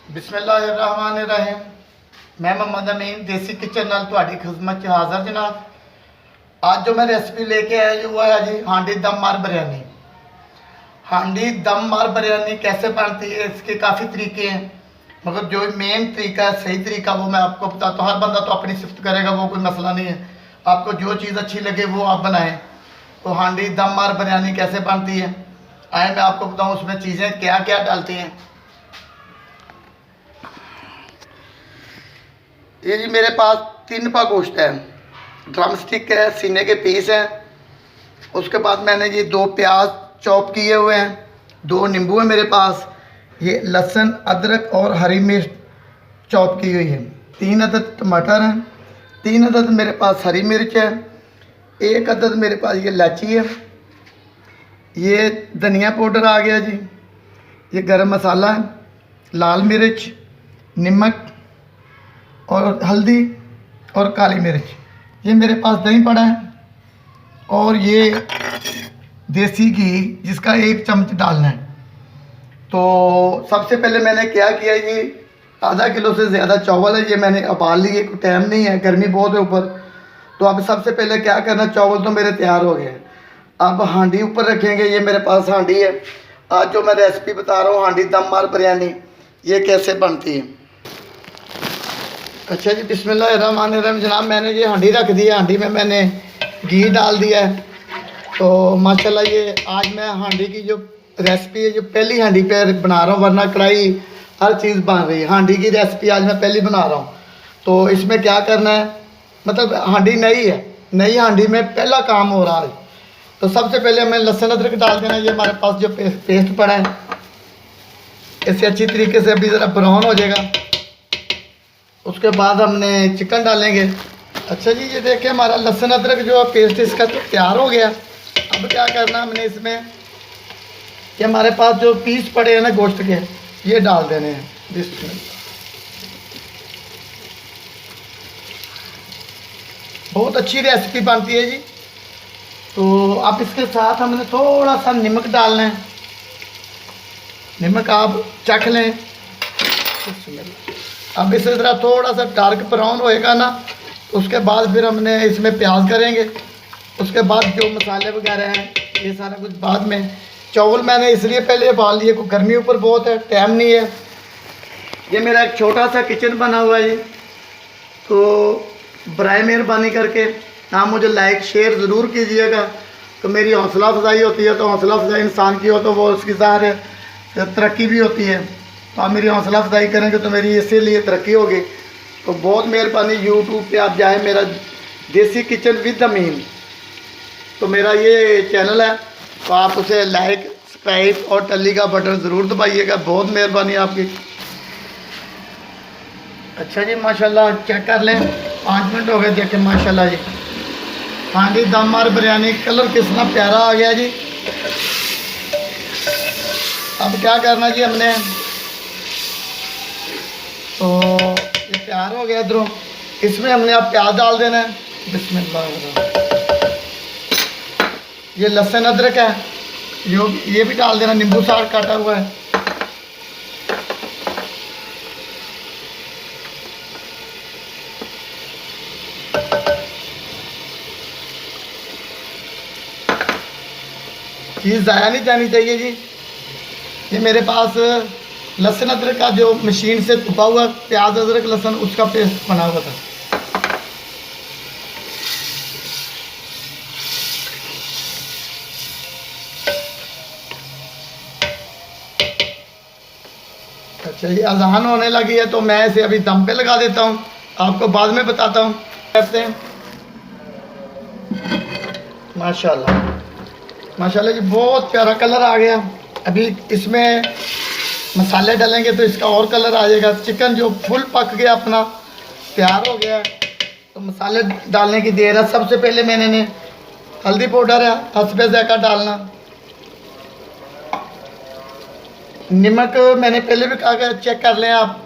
बिस्मिल्लाहिर्रहमानिर्रहीम। मैं मोहम्मद अमीन देसी किचन नाल तुहाडी खिदमत च हाज़र जनाब। आज जो मैं रेसिपी लेके आया जी वो है जी हांडी दम मार बिरयानी। हांडी दम मार बिरयानी कैसे बनती है, इसके काफ़ी तरीके हैं, मगर जो मेन तरीका है, सही तरीका, वो मैं आपको बताता हूँ। हर बंदा तो अपनी सिफ्त करेगा, वो कोई मसला नहीं है। आपको जो चीज़ अच्छी लगे वो आप बनाएं। तो हांडी दम मार बिरयानी कैसे बनती है, आए मैं आपको बताऊँ उसमें चीज़ें क्या क्या डालती हैं। ये जी मेरे पास 3 पा गोश्त है, ड्रम स्टिक है, सीने के पीस हैं। उसके बाद मैंने ये 2 प्याज चॉप किए हुए हैं, 2 नींबू है मेरे पास, ये लहसुन अदरक और हरी मिर्च चॉप की हुई है, 3 अदद टमाटर हैं, 3 अदद मेरे पास हरी मिर्च है, 1 अदद मेरे पास ये इलायची है, ये धनिया पाउडर आ गया जी, ये गरम मसाला है, लाल मिर्च, नमक और हल्दी और काली मिर्च। ये मेरे पास दही पड़ा है और ये देसी घी जिसका 1 चम्मच डालना है। तो सबसे पहले मैंने क्या किया, ये आधा किलो से ज़्यादा चावल है, ये मैंने उबाल लिए, कोई टाइम नहीं है, गर्मी बहुत है ऊपर। तो अब सबसे पहले क्या करना, चावल तो मेरे तैयार हो गए, अब हांडी ऊपर रखेंगे। ये मेरे पास हांडी है। आज जो मैं रेसिपी बता रहा हूँ हांडी दम मार बिरयानी, ये कैसे बनती है। अच्छा जी, बिस्मिल्लाहिर्रहमानिर्रहीम जनाब। मैंने ये हांडी रख दी है, हांडी में मैंने घी डाल दिया है। तो माशाल्लाह ये आज मैं हांडी की जो रेसिपी है, जो पहली हांडी पे बना रहा हूँ, वरना कढ़ाई हर चीज़ बन रही है। हांडी की रेसिपी आज मैं पहली बना रहा हूँ। तो इसमें क्या करना है, मतलब हांडी नई है, नई हांडी में पहला काम हो रहा है। तो सबसे पहले हमें लहसुन अदरक डाल देना। ये हमारे पास जो पेस्ट पड़ा है, इसे अच्छी तरीके से अभी ज़रा ब्राउन हो जाएगा। उसके बाद हमने चिकन डालेंगे। अच्छा जी, ये देखिए हमारा लहसुन अदरक जो पेस्ट इसका तो तैयार हो गया। अब क्या करना हमने इसमें, ये हमारे पास जो पीस पड़े हैं ना गोश्त के, ये डाल देने हैं। बिस्मिल्लाह। बहुत अच्छी रेसिपी बनती है जी। तो अब इसके साथ हमने थोड़ा सा नमक डालना है, नमक आप चख लें। बिस्मिल्लाह। अब इसे ज़रा थोड़ा सा डार्क ब्राउन होएगा ना, उसके बाद फिर हमने इसमें प्याज करेंगे। उसके बाद जो मसाले वगैरह हैं ये सारा कुछ बाद में। चावल मैंने इसलिए पहले उबाल लिए, कोई गर्मी ऊपर बहुत है, टाइम नहीं है। ये मेरा एक छोटा सा किचन बना हुआ है। तो बराए मेहरबानी करके आप मुझे लाइक शेयर ज़रूर कीजिएगा, तो मेरी हौसला अफजाई होती है। तो हौसला अफजाई इंसान की हो तो वो उसकी ज़ाहिर तरक्की भी होती है। तो आप मेरी हौसला अफजाई करेंगे तो मेरी इसीलिए तरक्की होगी। तो बहुत मेहरबानी। यूट्यूब पे आप जाएं, मेरा देसी किचन विद अमीन, तो मेरा ये चैनल है, तो आप उसे लाइक सब्सक्राइब और टल्ली का बटन ज़रूर दबाइएगा। बहुत मेहरबानी आपकी। अच्छा जी, माशाल्लाह चेक कर लें, 5 मिनट हो गए, देखें माशाल्लाह जी हांडी दम मार बिरयानी, कलर कितना प्यारा आ गया जी। अब क्या करना जी हमने, तो ये तैयार हो गया इधरों, इसमें हमने अब प्याज डाल देना है। बिस्मिल्लाह। ये लहसुन अदरक है, ये भी डाल देना, नींबू साग काटा हुआ है। चीज़ ज़ाया नहीं जानी चाहिए जी। ये मेरे पास लहसुन अदरक का जो मशीन से छुपा हुआ प्याज अदरक लहसुन उसका पेस्ट बना हुआ था। अच्छा ये अजान होने लगी है, तो मैं इसे अभी दम पे लगा देता हूँ, आपको बाद में बताता हूँ करते हैं। माशाल्लाह माशाल्लाह जी, बहुत प्यारा कलर आ गया। अभी इसमें मसाले डालेंगे तो इसका और कलर आ जाएगा। चिकन जो फुल पक गया, अपना तैयार हो गया है, तो मसाले डालने की देर है। सबसे पहले मैंने हल्दी पाउडर है, हस्बे ज़ायक़ा डालना। नमक मैंने पहले भी कहा, चेक कर लें आप,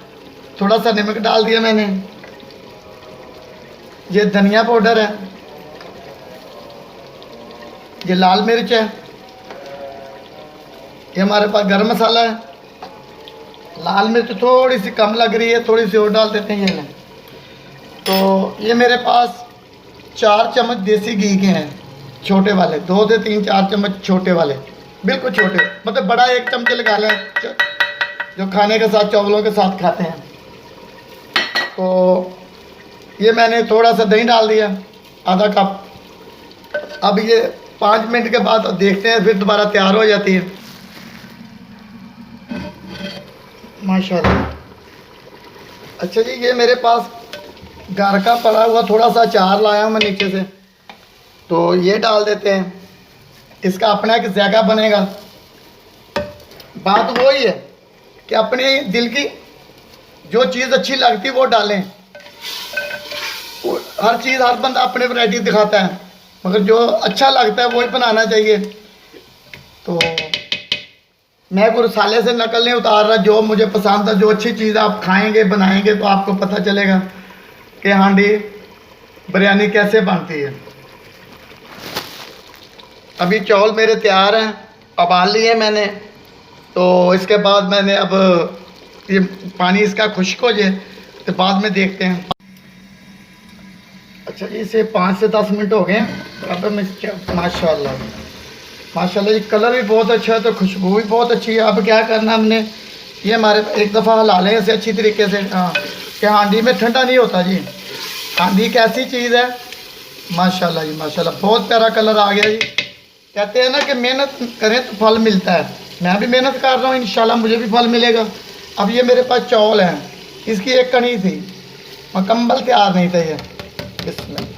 थोड़ा सा नमक डाल दिया मैंने। ये धनिया पाउडर है, ये लाल मिर्च है, ये हमारे पास गरम मसाला है, लाल मिर्च थोड़ी सी कम लग रही है, थोड़ी सी और डाल देते हैं। ये लें। तो ये मेरे पास 4 चम्मच देसी घी के हैं, छोटे वाले, 2 से 3 4 चम्मच छोटे वाले, बिल्कुल छोटे, मतलब बड़ा 1 चमचे लगा लें जो खाने के साथ चावलों के साथ खाते हैं। तो ये मैंने थोड़ा सा दही डाल दिया, आधा कप। अब ये 5 मिनट के बाद देखते हैं, फिर दोबारा तैयार हो जाती है माशाल्लाह। अच्छा जी, ये मेरे पास घर का पड़ा हुआ थोड़ा सा अचार लाया हूँ मैं नीचे से, तो ये डाल देते हैं। इसका अपना एक जायका बनेगा। बात वही है कि अपने दिल की जो चीज़ अच्छी लगती है वो डालें। हर चीज़, हर बंदा अपने वैरायटी दिखाता है, मगर जो अच्छा लगता है वही बनाना चाहिए। तो मैं कोई रसाले से नकल नहीं उतार रहा, जो मुझे पसंद है, जो अच्छी चीज़ आप खाएंगे बनाएंगे तो आपको पता चलेगा कि हांडी बिरयानी कैसे बनती है। अभी चावल मेरे तैयार हैं, उबाल लिए मैंने। तो इसके बाद मैंने अब ये पानी इसका खुश्क हो जाए तो बाद में देखते हैं। अच्छा जी, इसे 5 से 10 मिनट हो गए। अब मैं माशाल्लाह माशाल्लाह, ये कलर भी बहुत अच्छा है, तो खुशबू भी बहुत अच्छी है। अब क्या करना हमने, ये हमारे एक दफ़ा हिला लें इसे अच्छी तरीके से। हाँ, कि हांडी में ठंडा नहीं होता जी। हांडी एक ऐसी चीज़ है माशाल्लाह जी माशाल्लाह, बहुत प्यारा कलर आ गया जी। कहते हैं ना कि मेहनत करें तो फल मिलता है। मैं भी मेहनत कर रहा हूँ, इंशाल्लाह मुझे भी फल मिलेगा। अब ये मेरे पास चावल हैं, इसकी एक कणी थी, मुकम्मल तैयार नहीं था ये। बिस्मिल्लाह।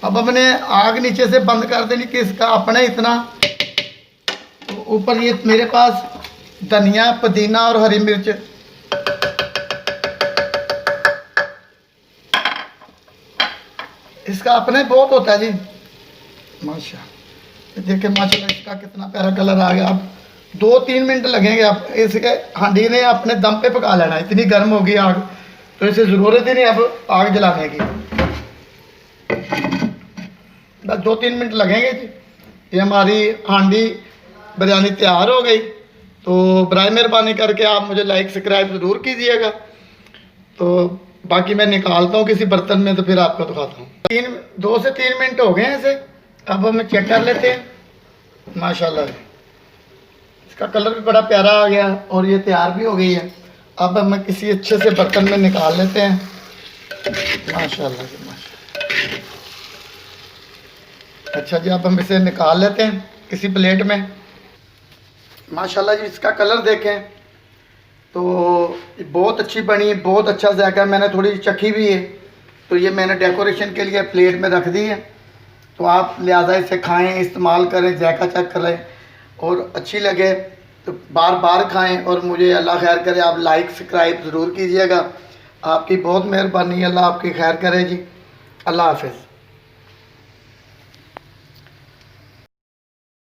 अब हमने आग नीचे से बंद कर देनी कि इसका अपना इतना। तो ऊपर ये मेरे पास धनिया, पुदीना और हरी मिर्च, इसका अपने बहुत होता है जी माशाल्लाह। देखिए माशाल्लाह, इसका कितना प्यारा कलर आ गया। अब 2-3 मिनट लगेंगे। अब इसके हांडी ने अपने दम पे पका लेना, इतनी गर्म होगी आग, तो इसे ज़रूरत ही नहीं अब आग जलाने की। बस 2-3 मिनट लगेंगे जी। ये हमारी हांडी बिरयानी तैयार हो गई। तो बराए मेहरबानी करके आप मुझे लाइक सब्सक्राइब ज़रूर कीजिएगा। तो बाकी मैं निकालता हूँ किसी बर्तन में, तो फिर आपको दिखाता हूँ। 2 से 3 मिनट हो गए हैं इसे। अब हम चेक कर लेते हैं। माशाल्लाह, इसका कलर भी बड़ा प्यारा आ गया और ये तैयार भी हो गई है। अब हम किसी अच्छे से बर्तन में निकाल लेते हैं। माशाल्लाह जी माशाल्लाह। अच्छा जी, अब हम इसे निकाल लेते हैं किसी प्लेट में। माशाल्लाह जी, इसका कलर देखें तो बहुत अच्छी बनी, बहुत अच्छा जायका। मैंने थोड़ी चखी भी है, तो ये मैंने डेकोरेशन के लिए प्लेट में रख दी है। तो आप लिहाजा इसे खाएं, इस्तेमाल करें, जायका चेक करें और अच्छी लगे तो बार बार खाएं। और मुझे अल्लाह खैर करे, आप लाइक सब्सक्राइब ज़रूर कीजिएगा। आपकी बहुत मेहरबानी, अल्लाह आपकी खैर करे जी। अल्लाह हाफ़िज़।